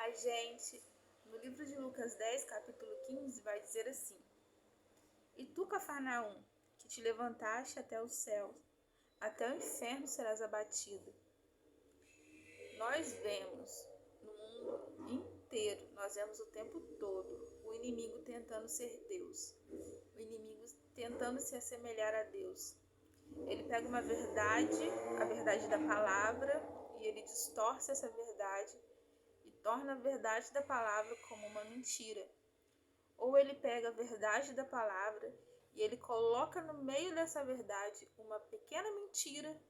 Olá, gente! No livro de Lucas 10, capítulo 15, vai dizer assim: E tu, Cafarnaum, que te levantaste até os céus, até o inferno serás abatido. Nós vemos no mundo inteiro, nós vemos o tempo todo, o inimigo tentando ser Deus, o inimigo tentando se assemelhar a Deus. Ele pega uma verdade, a verdade da palavra, e ele distorce essa verdade e torna a verdade da palavra como uma mentira. Ou ele pega a verdade da palavra e ele coloca no meio dessa verdade uma pequena mentira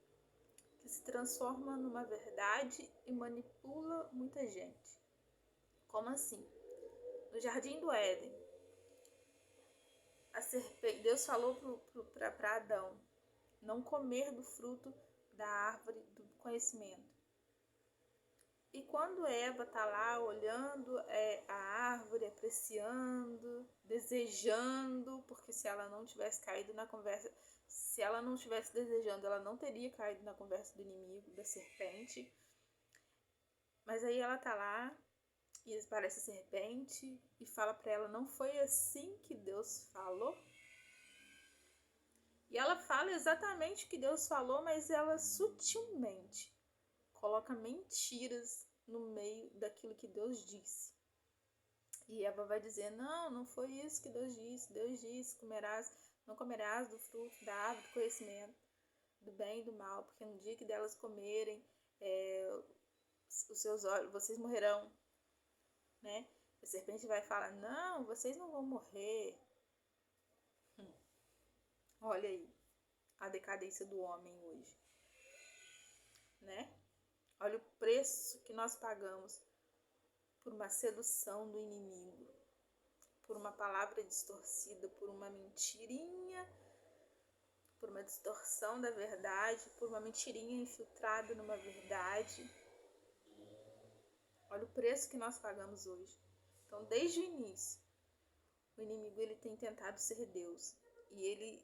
que se transforma numa verdade e manipula muita gente. Como assim? No Jardim do Éden, Deus falou para Adão não comer do fruto da árvore do conhecimento. E quando Eva está lá olhando a árvore, apreciando, desejando, porque se ela não tivesse caído na conversa, se ela não estivesse desejando, ela não teria caído na conversa do inimigo, da serpente. Mas aí ela está lá e aparece a serpente e fala para ela: não foi assim que Deus falou? E ela fala exatamente o que Deus falou, mas ela sutilmente coloca mentiras no meio daquilo que Deus disse. E Eva vai dizer: não foi isso que Deus disse. Deus disse: não comerás do fruto da árvore do conhecimento do bem e do mal, porque no dia que delas comerem, os seus olhos, vocês morrerão, né? A serpente vai falar: não, vocês não vão morrer. Olha aí a decadência do homem hoje, né? Olha o preço que nós pagamos por uma sedução do inimigo, por uma palavra distorcida, por uma mentirinha, por uma distorção da verdade, por uma mentirinha infiltrada numa verdade. Olha o preço que nós pagamos hoje. Então, desde o início, o inimigo ele tem tentado ser Deus e ele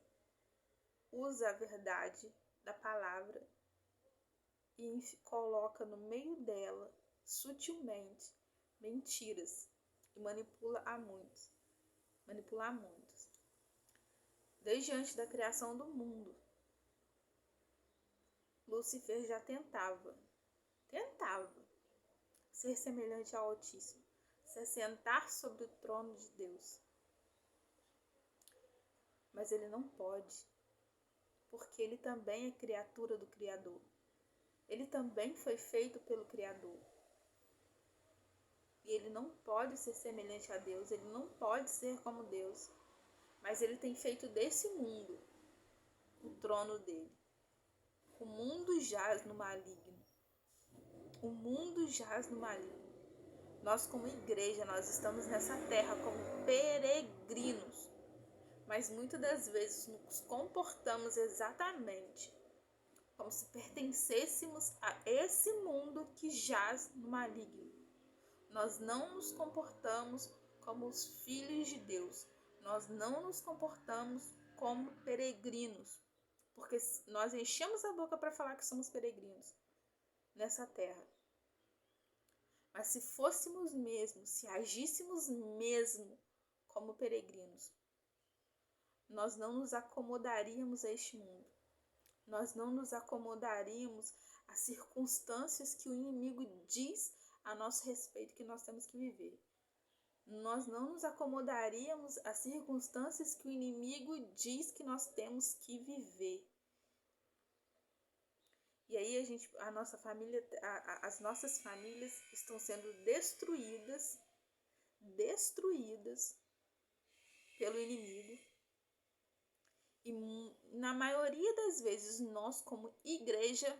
usa a verdade da palavra e coloca no meio dela, sutilmente, mentiras e manipula a muitos. Desde antes da criação do mundo, Lúcifer já tentava ser semelhante ao Altíssimo, se assentar sobre o trono de Deus. Mas ele não pode, porque ele também é criatura do Criador. Ele também foi feito pelo Criador. E ele não pode ser semelhante a Deus, ele não pode ser como Deus. Mas ele tem feito desse mundo o trono dele. O mundo jaz no maligno. O mundo jaz no maligno. Nós como igreja, nós estamos nessa terra como peregrinos. Mas muitas das vezes nos comportamos exatamente como se pertencêssemos a esse mundo que jaz no maligno. Nós não nos comportamos como os filhos de Deus. Nós não nos comportamos como peregrinos, porque nós enchemos a boca para falar que somos peregrinos nessa terra. Mas se fôssemos mesmo, se agíssemos mesmo como peregrinos, nós não nos acomodaríamos a este mundo. Nós não nos acomodaríamos às circunstâncias que o inimigo diz a nosso respeito que nós temos que viver. Nós não nos acomodaríamos às circunstâncias que o inimigo diz que nós temos que viver. E aí a nossa família, as nossas famílias estão sendo destruídas pelo inimigo. E na maioria das vezes nós como igreja,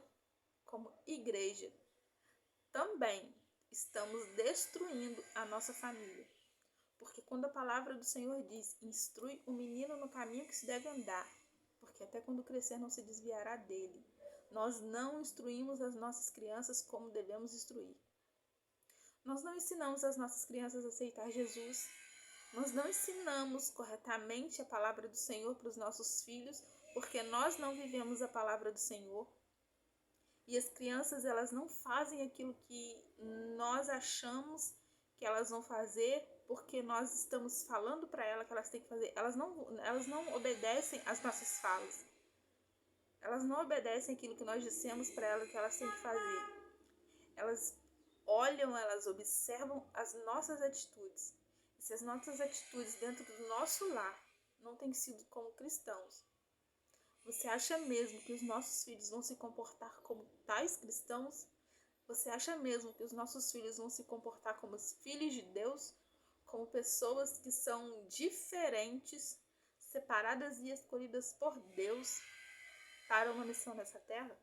também estamos destruindo a nossa família. Porque quando a palavra do Senhor diz: instrui o menino no caminho que se deve andar, porque até quando crescer não se desviará dele. Nós não instruímos as nossas crianças como devemos instruir. Nós não ensinamos as nossas crianças a aceitar Jesus. Nós não ensinamos corretamente a palavra do Senhor para os nossos filhos, porque nós não vivemos a palavra do Senhor. E as crianças, elas não fazem aquilo que nós achamos que elas vão fazer porque nós estamos falando para elas que elas têm que fazer. Elas não obedecem às nossas falas. Elas não obedecem aquilo que nós dissemos para elas que elas têm que fazer. Elas olham, elas observam as nossas atitudes. E se as nossas atitudes dentro do nosso lar não têm sido como cristãos, você acha mesmo que os nossos filhos vão se comportar como tais cristãos? Você acha mesmo que os nossos filhos vão se comportar como os filhos de Deus? Como pessoas que são diferentes, separadas e escolhidas por Deus para uma missão nessa terra?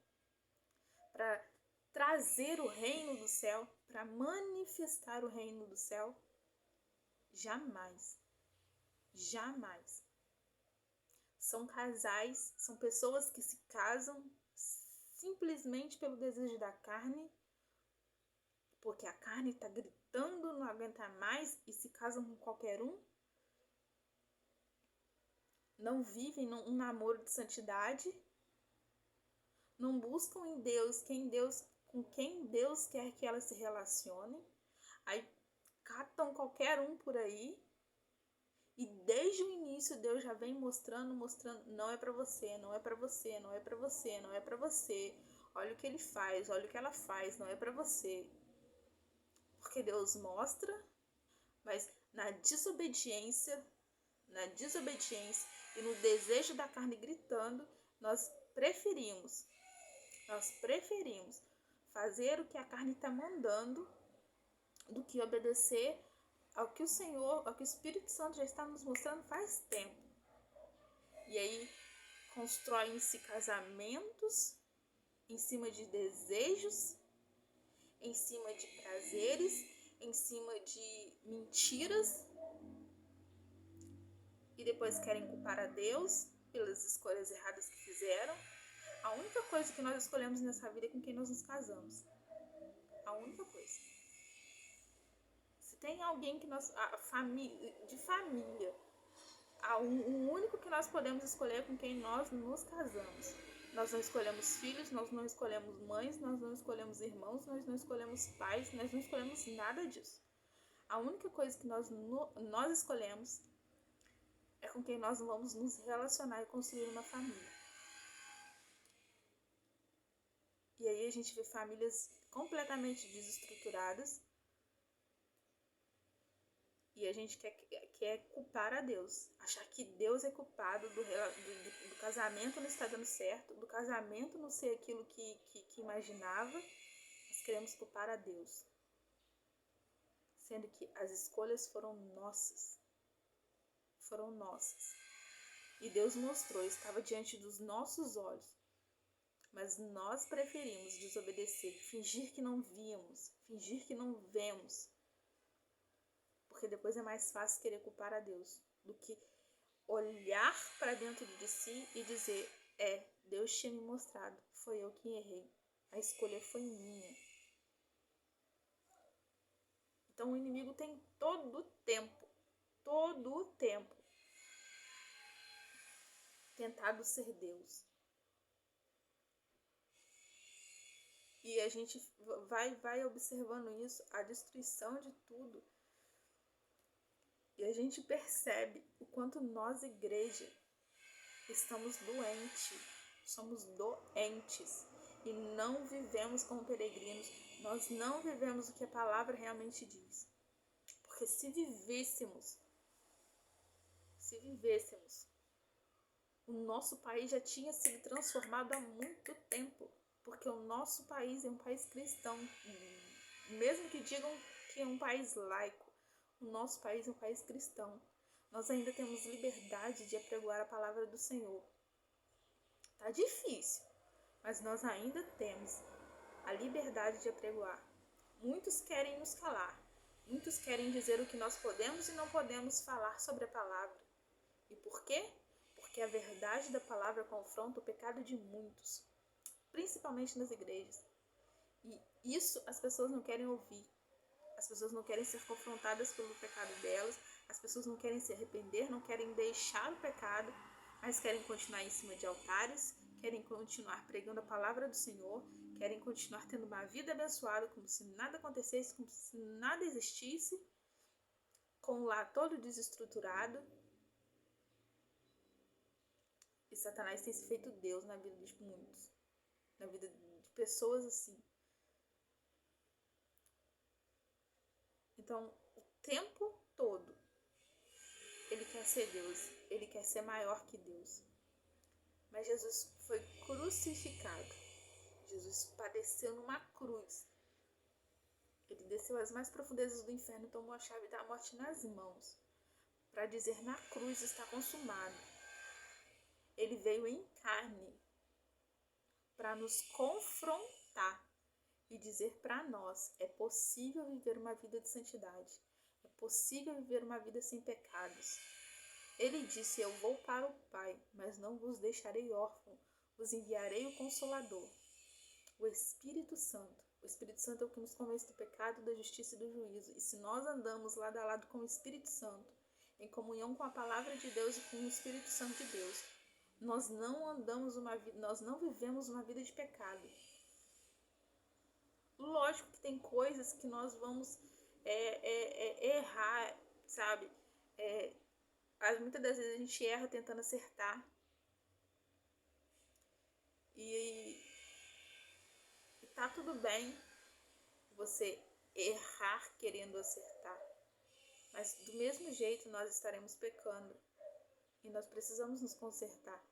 Para trazer o reino do céu, para manifestar o reino do céu? Jamais. Jamais. São casais, são pessoas que se casam simplesmente pelo desejo da carne, porque a carne está gritando, não aguenta mais e se casam com qualquer um. Não vivem um namoro de santidade. Não buscam em Deus com quem Deus quer que elas se relacionem. Aí catam qualquer um por aí. E desde o início Deus já vem mostrando, não é para você, não é para você, não é para você, não é para você. Olha o que ele faz, olha o que ela faz, não é para você. Porque Deus mostra, mas na desobediência e no desejo da carne gritando, nós preferimos fazer o que a carne está mandando do que obedecer ao que o Senhor, ao que o Espírito Santo já está nos mostrando faz tempo. E aí constroem-se casamentos em cima de desejos, em cima de prazeres, em cima de mentiras, e depois querem culpar a Deus pelas escolhas erradas que fizeram. A única coisa que nós escolhemos nessa vida é com quem nós nos casamos. A única coisa. Se tem alguém que nós... de família. O único que nós podemos escolher é com quem nós nos casamos. Nós não escolhemos filhos, nós não escolhemos mães, nós não escolhemos irmãos, nós não escolhemos pais, nós não escolhemos nada disso. A única coisa que nós escolhemos é com quem nós vamos nos relacionar e construir uma família. E aí a gente vê famílias completamente desestruturadas e a gente quer culpar a Deus. Achar que Deus é culpado do casamento não estar dando certo, do casamento não ser aquilo que imaginava. Nós queremos culpar a Deus. Sendo que as escolhas foram nossas. E Deus mostrou, estava diante dos nossos olhos. Mas nós preferimos desobedecer, fingir que não víamos, fingir que não vemos. Porque depois é mais fácil querer culpar a Deus do que olhar para dentro de si e dizer, Deus tinha me mostrado, foi eu que errei, a escolha foi minha. Então o inimigo tem todo o tempo tentado ser Deus. E a gente vai observando isso, a destruição de tudo. E a gente percebe o quanto nós, igreja, estamos doentes. Somos doentes. E não vivemos como peregrinos. Nós não vivemos o que a palavra realmente diz. Porque se vivêssemos, o nosso país já tinha sido transformado há muito tempo. Porque o nosso país é um país cristão. Mesmo que digam que é um país laico, o nosso país é um país cristão. Nós ainda temos liberdade de apregoar a palavra do Senhor. Tá difícil, mas nós ainda temos a liberdade de apregoar. Muitos querem nos calar. Muitos querem dizer o que nós podemos e não podemos falar sobre a palavra. E por quê? Porque a verdade da palavra confronta o pecado de muitos, principalmente nas igrejas. E isso as pessoas não querem ouvir. As pessoas não querem ser confrontadas pelo pecado delas. As pessoas não querem se arrepender, não querem deixar o pecado, mas querem continuar em cima de altares, querem continuar pregando a palavra do Senhor, querem continuar tendo uma vida abençoada, como se nada acontecesse, como se nada existisse, com o lar todo desestruturado. E Satanás tem se feito Deus na vida de muitos, na vida de pessoas assim. Então, o tempo todo, ele quer ser Deus, ele quer ser maior que Deus. Mas Jesus foi crucificado. Jesus padeceu numa cruz. Ele desceu às mais profundezas do inferno e tomou a chave da morte nas mãos, para dizer: na cruz está consumado. Ele veio em carne para nos confrontar e dizer para nós: é possível viver uma vida de santidade, é possível viver uma vida sem pecados. Ele disse: eu vou para o Pai, mas não vos deixarei órfãos, vos enviarei o Consolador, o Espírito Santo. O Espírito Santo é o que nos convence do pecado, da justiça e do juízo. E se nós andamos lado a lado com o Espírito Santo, em comunhão com a palavra de Deus e com o Espírito Santo de Deus, nós não vivemos uma vida de pecado. Lógico que tem coisas que nós vamos errar, sabe? Muitas das vezes a gente erra tentando acertar. E tá tudo bem você errar querendo acertar. Mas do mesmo jeito nós estaremos pecando. E nós precisamos nos consertar.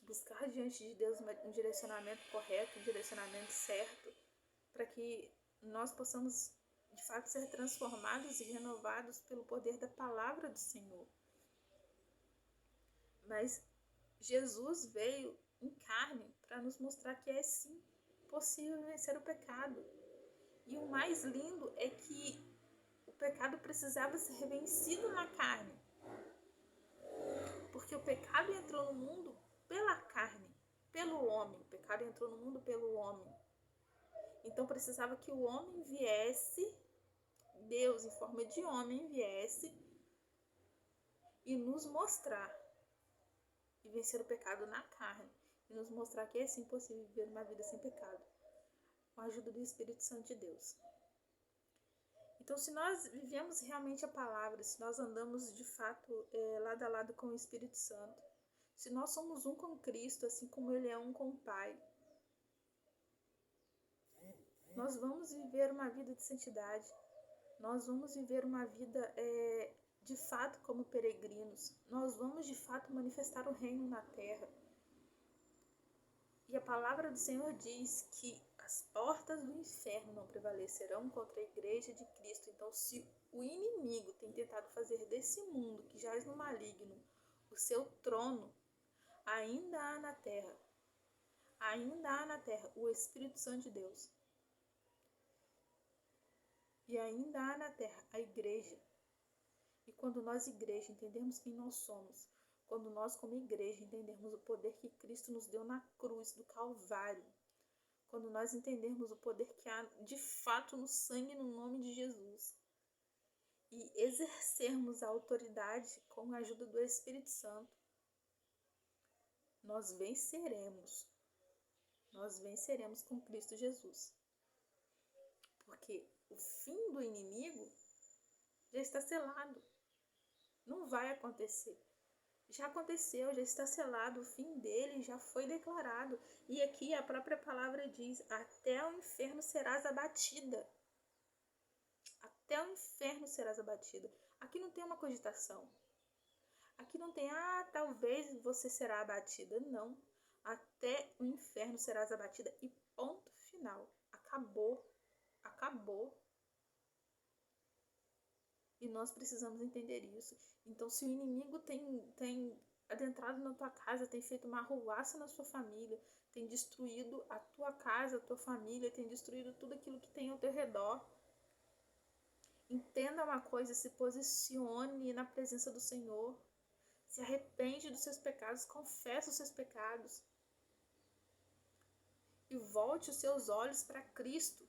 Buscar diante de Deus um direcionamento correto, um direcionamento certo, para que nós possamos de fato ser transformados e renovados pelo poder da palavra do Senhor. Mas Jesus veio em carne para nos mostrar que é sim possível vencer o pecado. E o mais lindo é que o pecado precisava ser vencido na carne. Porque o pecado entrou no mundo pela carne, pelo homem. O pecado entrou no mundo pelo homem. Então precisava que o homem viesse, Deus em forma de homem viesse e nos mostrar e vencer o pecado na carne. E nos mostrar que é sim possível viver uma vida sem pecado, com a ajuda do Espírito Santo de Deus. Então, se nós vivemos realmente a palavra, se nós andamos de fato lado a lado com o Espírito Santo, se nós somos um com Cristo, assim como Ele é um com o Pai, nós vamos viver uma vida de santidade, nós vamos viver uma vida de fato como peregrinos, nós vamos de fato manifestar o reino na terra. E a palavra do Senhor diz que as portas do inferno não prevalecerão contra a igreja de Cristo. Então, se o inimigo tem tentado fazer desse mundo que jaz no maligno o seu trono, ainda há na terra o Espírito Santo de Deus. E ainda há na terra a igreja. E quando nós, igreja, entendermos quem nós somos, quando nós, como igreja, entendermos o poder que Cristo nos deu na cruz do Calvário, quando nós entendermos o poder que há de fato no sangue e no nome de Jesus, e exercermos a autoridade com a ajuda do Espírito Santo, nós venceremos. Nós venceremos com Cristo Jesus. Porque o fim do inimigo já está selado. Não vai acontecer. Já aconteceu, já está selado, o fim dele já foi declarado. E aqui a própria palavra diz: até o inferno serás abatida. Até o inferno serás abatida. Aqui não tem uma cogitação. Aqui não tem, talvez você será abatida. Não. Até o inferno serás abatida e ponto final. Acabou. Acabou. E nós precisamos entender isso. Então, se o inimigo tem adentrado na tua casa, tem feito uma arruaça na sua família, tem destruído a tua casa, a tua família, tem destruído tudo aquilo que tem ao teu redor, entenda uma coisa, se posicione na presença do Senhor, se arrepende dos seus pecados, confessa os seus pecados e volte os seus olhos para Cristo.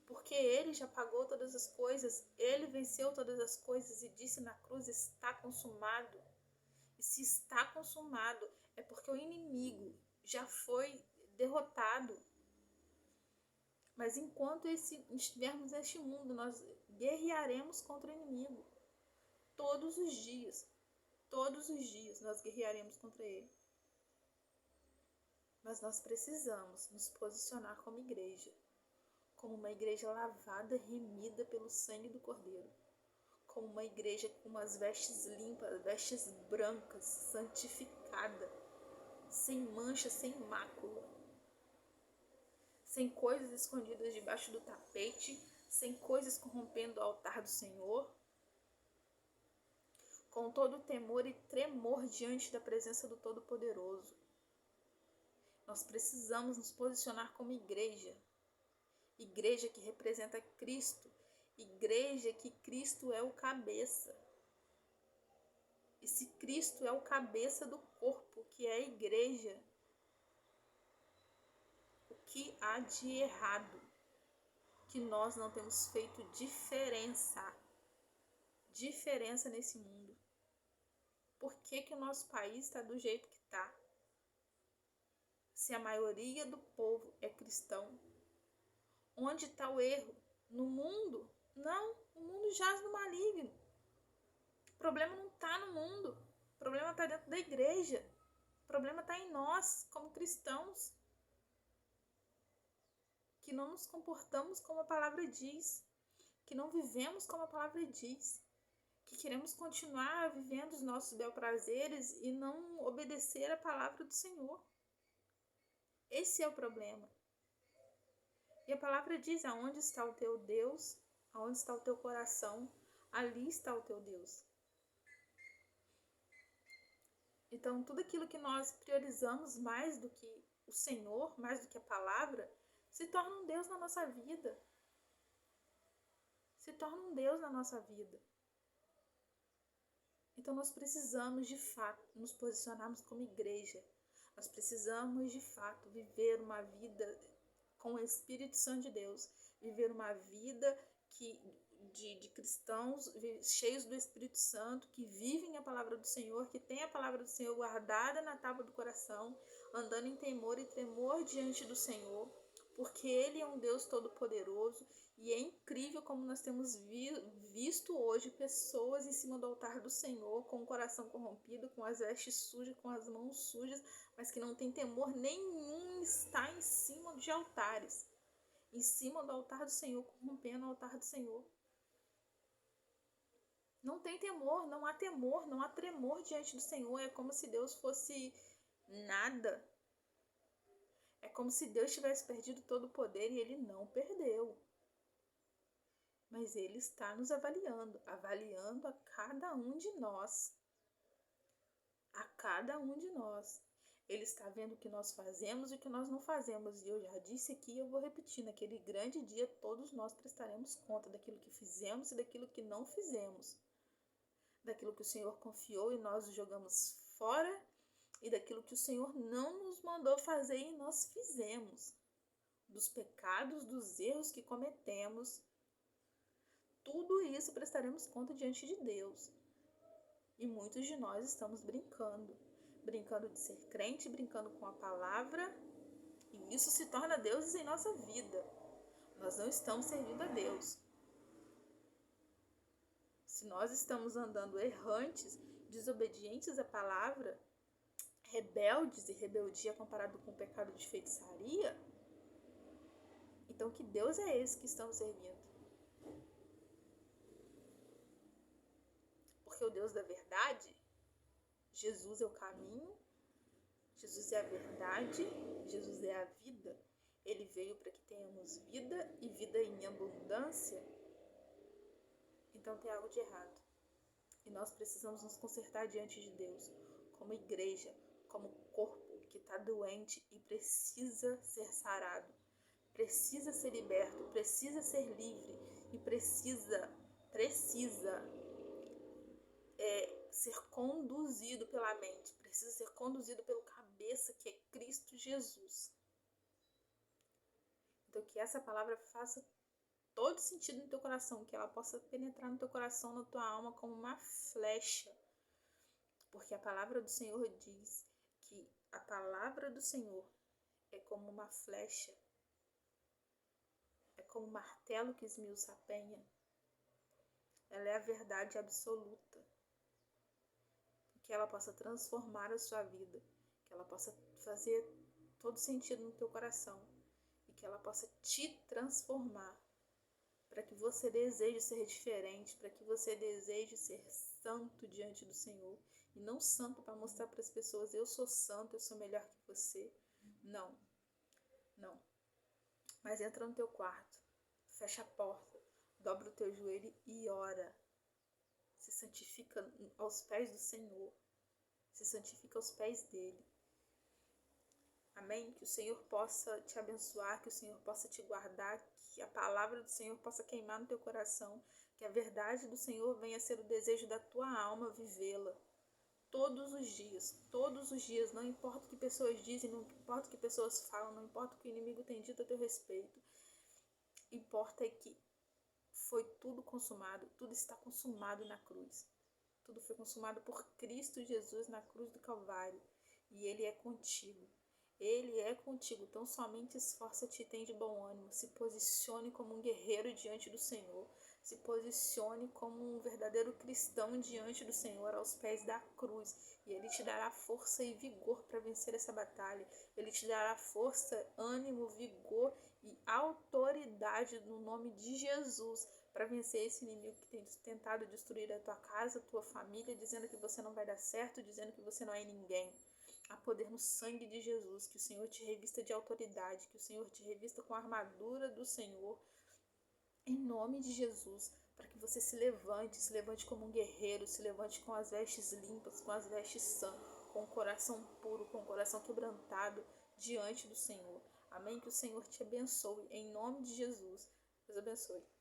Porque Ele já pagou todas as coisas, Ele venceu todas as coisas e disse na cruz: está consumado. E se está consumado, é porque o inimigo já foi derrotado. Mas enquanto estivermos neste mundo, nós guerrearemos contra o inimigo. Todos os dias nós guerrearemos contra ele. Mas nós precisamos nos posicionar como igreja, como uma igreja lavada, remida pelo sangue do Cordeiro, como uma igreja com umas vestes limpas, vestes brancas, santificada, sem mancha, sem mácula, sem coisas escondidas debaixo do tapete, sem coisas corrompendo o altar do Senhor, com todo temor e tremor diante da presença do Todo-Poderoso. Nós precisamos nos posicionar como igreja, igreja que representa Cristo, igreja que Cristo é o cabeça. E se Cristo é o cabeça do corpo, que é a igreja, o que há de errado? Que nós não temos feito diferença nesse mundo. Por que o nosso país está do jeito que está? Se a maioria do povo é cristão, onde está o erro? No mundo? Não, o mundo jaz no maligno. O problema não está no mundo, o problema está dentro da igreja, o problema está em nós, como cristãos, que não nos comportamos como a palavra diz, que não vivemos como a palavra diz, que queremos continuar vivendo os nossos bel-prazeres e não obedecer a palavra do Senhor. Esse é o problema. E a palavra diz: aonde está o teu Deus, aonde está o teu coração, ali está o teu Deus. Então, tudo aquilo que nós priorizamos mais do que o Senhor, mais do que a palavra, se torna um Deus na nossa vida. Se torna um Deus na nossa vida. Então, nós precisamos, de fato, nos posicionarmos como igreja. Nós precisamos, de fato, viver uma vida com o Espírito Santo de Deus. Viver uma vida de cristãos cheios do Espírito Santo, que vivem a palavra do Senhor, que têm a palavra do Senhor guardada na tábua do coração, andando em temor e tremor diante do Senhor, porque Ele é um Deus todo-poderoso. E é incrível como nós temos visto hoje pessoas em cima do altar do Senhor, com o coração corrompido, com as vestes sujas, com as mãos sujas, mas que não tem temor nenhum está em cima de altares, em cima do altar do Senhor, corrompendo o altar do Senhor. Não tem temor, não há tremor diante do Senhor. É como se Deus fosse nada. É como se Deus tivesse perdido todo o poder, e Ele não perdeu. Mas Ele está nos avaliando a cada um de nós. A cada um de nós. Ele está vendo o que nós fazemos e o que nós não fazemos. E eu já disse aqui e eu vou repetir: naquele grande dia todos nós prestaremos conta daquilo que fizemos e daquilo que não fizemos. Daquilo que o Senhor confiou e nós jogamos fora, e daquilo que o Senhor não nos mandou fazer e nós fizemos. Dos pecados, dos erros que cometemos. Tudo isso prestaremos conta diante de Deus. E muitos de nós estamos brincando de ser crente, brincando com a palavra, e isso se torna deuses em nossa vida. Nós não estamos servindo a Deus. Se nós estamos andando errantes, desobedientes à palavra, rebeldes, e rebeldia comparado com o pecado de feitiçaria, então que Deus é esse que estamos servindo? Porque o Deus da verdade, Jesus é o caminho, Jesus é a verdade, Jesus é a vida. Ele veio para que tenhamos vida e vida em abundância. Então tem algo de errado. E nós precisamos nos consertar diante de Deus, como igreja, como corpo que está doente e precisa ser sarado, precisa ser liberto, precisa ser livre e precisa ser conduzido pela mente, precisa ser conduzido pelo cabeça, que é Cristo Jesus. Então que essa palavra faça todo sentido no teu coração, que ela possa penetrar no teu coração, na tua alma, como uma flecha. Porque a palavra do Senhor diz que a palavra do Senhor é como uma flecha como martelo que esmiuça a penha. Ela é a verdade absoluta. Que ela possa transformar a sua vida, que ela possa fazer todo sentido no teu coração e que ela possa te transformar para que você deseje ser diferente, para que você deseje ser santo diante do Senhor e não santo para mostrar para as pessoas eu sou santo, eu sou melhor que você. Não, não. Mas entra no teu quarto, fecha a porta, dobra o teu joelho e ora. Se santifica aos pés do Senhor. Se santifica aos pés dele. Amém? Que o Senhor possa te abençoar, que o Senhor possa te guardar, que a palavra do Senhor possa queimar no teu coração, que a verdade do Senhor venha a ser o desejo da tua alma vivê-la. Todos os dias, não importa o que pessoas dizem, não importa o que pessoas falam, não importa o que o inimigo tem dito a teu respeito. Importa é que foi tudo consumado, tudo está consumado na cruz. Tudo foi consumado por Cristo Jesus na cruz do Calvário. E Ele é contigo. Ele é contigo. Então somente esforça-te e tem de bom ânimo. Se posicione como um guerreiro diante do Senhor. Se posicione como um verdadeiro cristão diante do Senhor aos pés da cruz. E Ele te dará força e vigor para vencer essa batalha. Ele te dará força, ânimo, vigor e autoridade no nome de Jesus para vencer esse inimigo que tem tentado destruir a tua casa, a tua família, dizendo que você não vai dar certo, dizendo que você não é ninguém. Há poder no sangue de Jesus, que o Senhor te revista de autoridade, que o Senhor te revista com a armadura do Senhor, em nome de Jesus, para que você se levante como um guerreiro, se levante com as vestes limpas, com as vestes sãs, com o coração puro, com o coração quebrantado diante do Senhor. Amém? Que o Senhor te abençoe, em nome de Jesus. Deus abençoe.